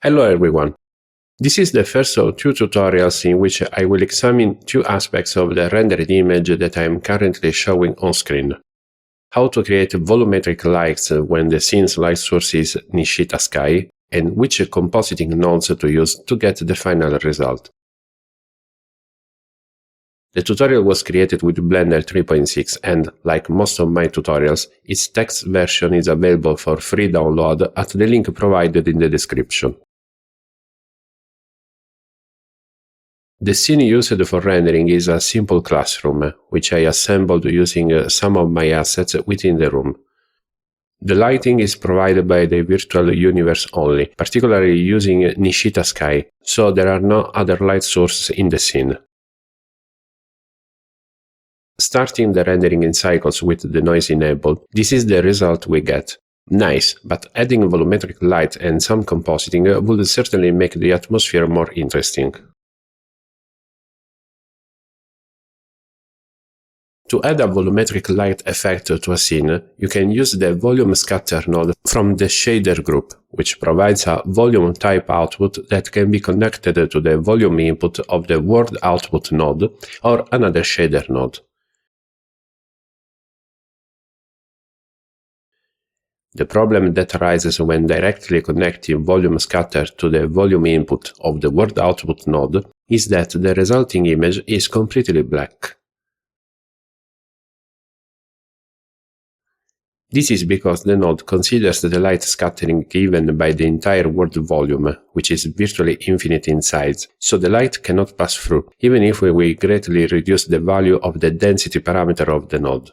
Hello everyone! This is the first of two tutorials in which I will examine two aspects of the rendered image that I am currently showing on screen. How to create volumetric lights when the scene's light source is Nishita Sky, and which compositing nodes to use to get the final result. The tutorial was created with Blender 3.6 and, like most of my tutorials, its text version is available for free download at the link provided in the description. The scene used for rendering is a simple classroom, which I assembled using some of my assets within the room. The lighting is provided by the virtual universe only, particularly using Nishita Sky, so there are no other light sources in the scene. Starting the rendering in cycles with the noise enabled, this is the result we get. Nice, but adding volumetric light and some compositing would certainly make the atmosphere more interesting. To add a volumetric light effect to a scene, you can use the volume scatter node from the shader group, which provides a volume type output that can be connected to the volume input of the world output node or another shader node. The problem that arises when directly connecting volume scatter to the volume input of the world output node is that the resulting image is completely black. This is because the node considers the light scattering given by the entire world volume, which is virtually infinite in size, so the light cannot pass through, even if we greatly reduce the value of the density parameter of the node.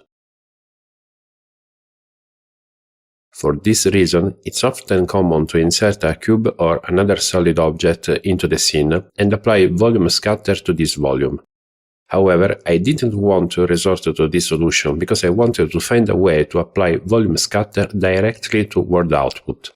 For this reason, it's often common to insert a cube or another solid object into the scene and apply volume scatter to this volume. However, I didn't want to resort to this solution because I wanted to find a way to apply volume scatter directly to world output.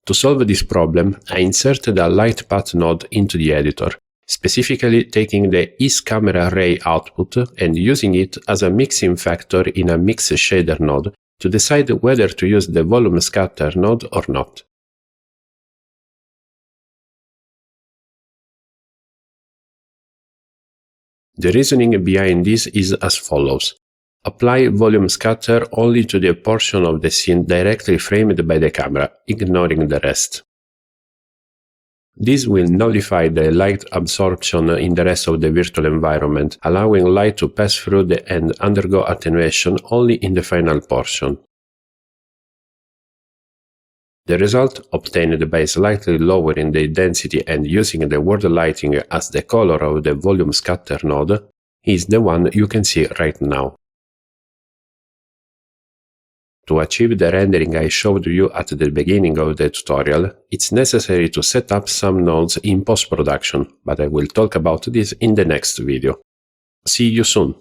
To solve this problem, I inserted a light path node into the editor, specifically taking the is camera ray output and using it as a mixing factor in a mix shader node to decide whether to use the volume scatter node or not. The reasoning behind this is as follows. Apply volume scatter only to the portion of the scene directly framed by the camera, ignoring the rest. This will nullify the light absorption in the rest of the virtual environment, allowing light to pass through and undergo attenuation only in the final portion. The result, obtained by slightly lowering the density and using the world lighting as the color of the volume scatter node, is the one you can see right now. To achieve the rendering I showed you at the beginning of the tutorial, it's necessary to set up some nodes in post-production, but I will talk about this in the next video. See you soon!